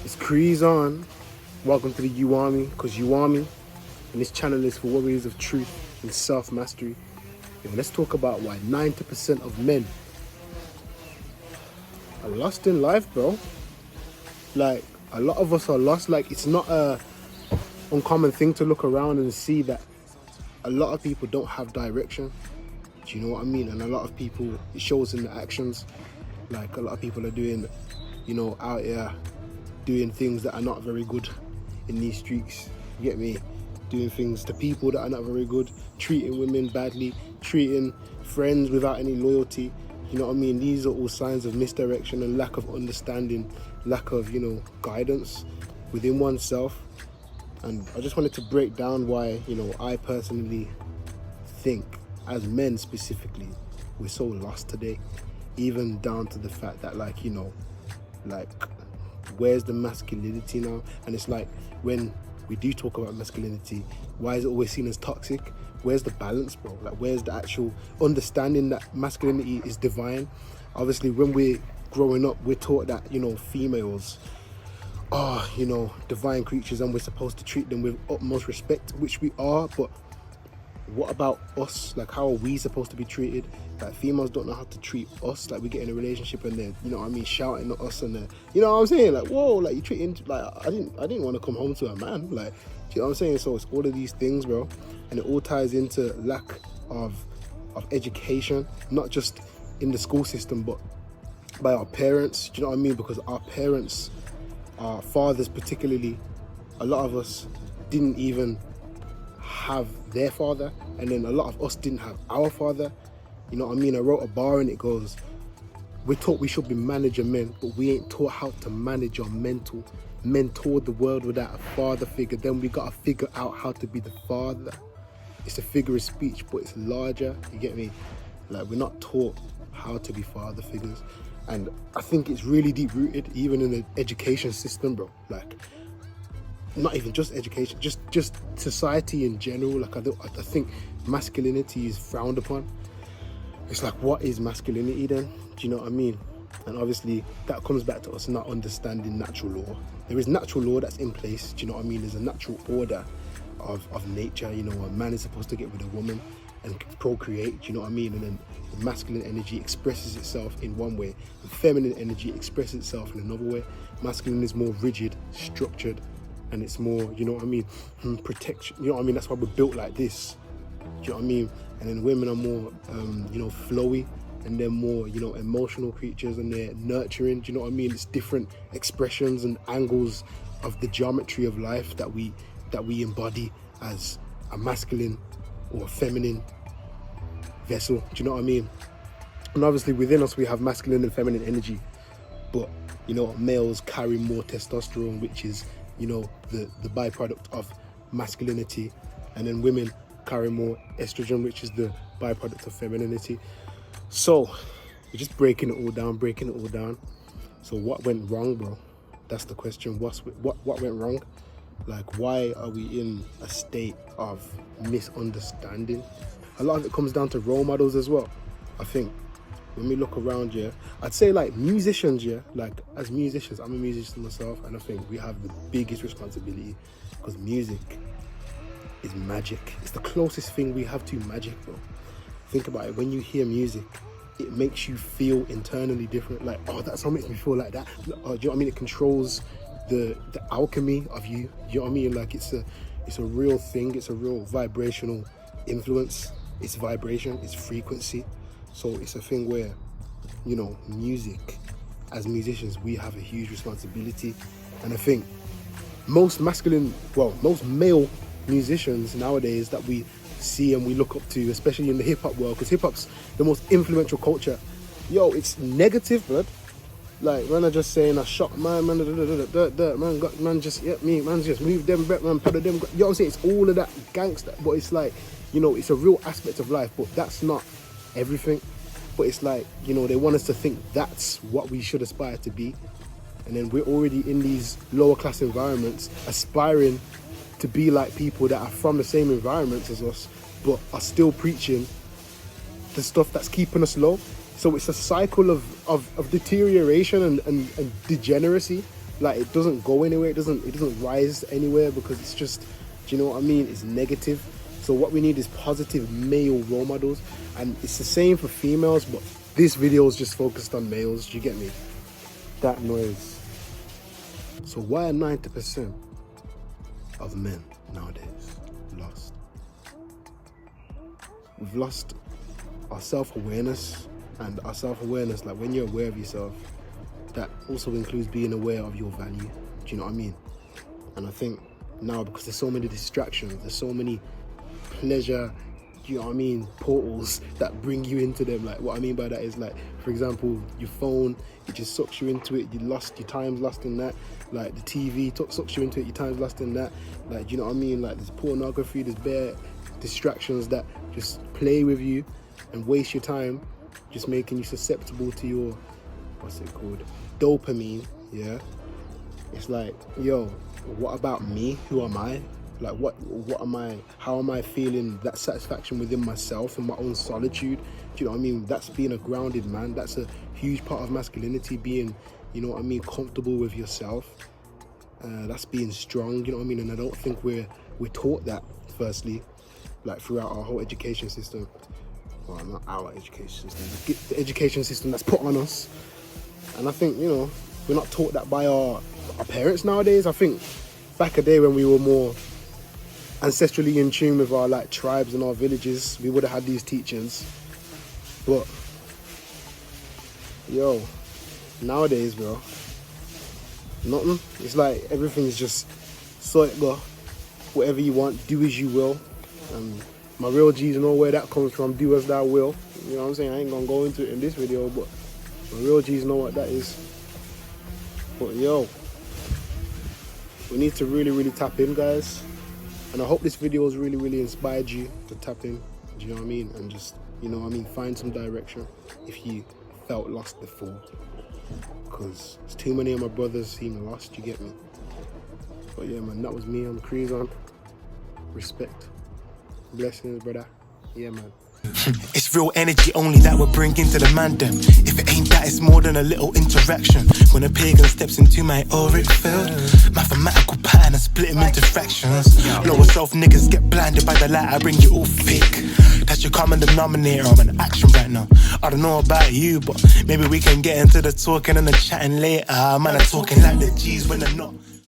It's CreezOn. Welcome to the You Army, because you are me. And this channel is for warriors of truth and self-mastery. And let's talk about why 90% of men are lost in life, bro. Like, a lot of us are lost. Like, it's not a uncommon thing to look around and see that a lot of people don't have direction. Do you know what I mean? And a lot of people, it shows in the actions. Like, a lot of people are doing, out here doing things that are not very good in these streets. You get me? Doing things to people that are not very good, treating women badly, treating friends without any loyalty. You know what I mean? These are all signs of misdirection and lack of understanding, lack of, guidance within oneself. And I just wanted to break down why, I personally think, as men specifically, we're so lost today. Even down to the fact that, like, where's the masculinity now? And it's like, when we do talk about masculinity, why is it always seen as toxic? Where's the balance, bro? Like, where's the actual understanding that masculinity is divine? Obviously, when we're growing up, we're taught that, females are, divine creatures, and we're supposed to treat them with utmost respect, which we are. But what about us? Like, how are we supposed to be treated? Like, females don't know how to treat us. Like, we get in a relationship and they're, shouting at us, and they're, you know what I'm saying? Like, whoa, like, you treating, like, I didn't want to come home to a man. Like, do you know what I'm saying? So it's all of these things, bro. And it all ties into lack of education, not just in the school system, but by our parents. Do you know what I mean? Because our parents, our fathers particularly, a lot of us didn't even have their father, and then a lot of us didn't have our father. You know what I mean? I wrote a bar and it goes, we're taught we should be manager men, but we ain't taught how to manage our mental. Men toured the world without a father figure. Then we gotta figure out how to be the father. It's a figure of speech, but it's larger. You get me? Like, we're not taught how to be father figures. And I think it's really deep rooted, even in the education system, bro. Like, not even just education, just society in general. Like, I think masculinity is frowned upon. It's like, what is masculinity then? Do you know what I mean? And obviously that comes back to us not understanding natural law. There is natural law that's in place. Do you know what I mean? There's a natural order of nature. A man is supposed to get with a woman and procreate. Do you know what I mean? And then the masculine energy expresses itself in one way, the feminine energy expresses itself in another way. Masculine is more rigid, structured, and it's more, protection. You know what I mean? That's why we're built like this. Do you know what I mean? And then women are more, flowy, and they're more, emotional creatures, and they're nurturing. Do you know what I mean? It's different expressions and angles of the geometry of life that we embody as a masculine or a feminine vessel. Do you know what I mean? And obviously within us we have masculine and feminine energy, but males carry more testosterone, which is the byproduct of masculinity, and then women carry more estrogen, which is the byproduct of femininity. So we're just breaking it all down. So what went wrong, bro? That's the question. What went wrong? Like, why are we in a state of misunderstanding? A lot of it comes down to role models as well. I think when we look around, I'd say, like, musicians, like, as musicians, I'm a musician myself, and I think we have the biggest responsibility, because music is magic. It's the closest thing we have to magic, bro. Think about it. When you hear music, it makes you feel internally different. Like, oh, that song makes me feel like that. Do you know what I mean? It controls the alchemy of you. Do you know what I mean? Like, it's a real thing. It's a real vibrational influence. It's vibration. It's frequency. So it's a thing where, music, as musicians, we have a huge responsibility. And I think most male musicians nowadays that we see and we look up to, especially in the hip-hop world, because hip-hop's the most influential culture. It's negative, blood. Like, man are just saying, I shot man, man got man just man just moved them back, man, put them. You know what I'm saying? It's all of that gangster, but it's like, it's a real aspect of life, but that's not everything. But it's like, they want us to think that's what we should aspire to be, and then we're already in these lower class environments aspiring to be like people that are from the same environments as us, but are still preaching the stuff that's keeping us low. So it's a cycle of deterioration and degeneracy. like it doesn't go anywhere. It doesn't rise anywhere because it's just, do you know what I mean? It's negative. So what we need is positive male role models, and it's the same for females. But this video is just focused on males. Do you get me? That noise. So why are 90% of men nowadays lost? We've lost our self-awareness, and our self-awareness, like when you're aware of yourself, that also includes being aware of your value. Do you know what I mean? And I think now, because there's so many distractions, there's so many pleasure, do you know what I mean, portals that bring you into them. Like what I mean by that is, like, for example, your phone, it just sucks you into it. Your time's lost in that. Like the TV sucks you into it, your time's lost in that. Like, do you know what I mean? Like there's pornography, there's bare distractions that just play with you and waste your time, just making you susceptible to your, what's it called, dopamine. Yeah, it's like, yo, what about me? Who am I? Like what am I? How am I feeling that satisfaction within myself and my own solitude? Do you know what I mean? That's being a grounded man. That's a huge part of masculinity, being, you know what I mean, comfortable with yourself. That's being strong, you know what I mean? And I don't think we're taught that, firstly, like throughout our whole education system. Well, not our education system, the education system that's put on us. And I think, you know, we're not taught that by our parents nowadays. I think back a day when we were more ancestrally in tune with our like tribes and our villages, we would have had these teachings. But yo, nowadays, bro, nothing. It's like everything's just so it go, whatever you want, do as you will. My real G's know where that comes from. Do as thou will. You know what I'm saying? I ain't gonna go into it in this video, but my real G's know what that is. But yo, we need to really tap in, guys. And I hope this video has really inspired you to tap in. Do you know what I mean? And just, you know what I mean, find some direction if you felt lost before. Because too many of my brothers seem lost, you get me? But yeah, man, that was me. I'm CreezOn. Respect. Blessings, brother. Yeah, man. It's real energy only that we're bringing to the mandem. If it ain't that, it's more than a little interaction. When a pagan steps into my auric field, mathematical pattern, I split him into fractions. Lower self niggas get blinded by the light, I bring you all fake. That's your common denominator, I'm in action right now. I don't know about you, but maybe we can get into the talking and the chatting later. Man, I'm talking like the G's when they're not.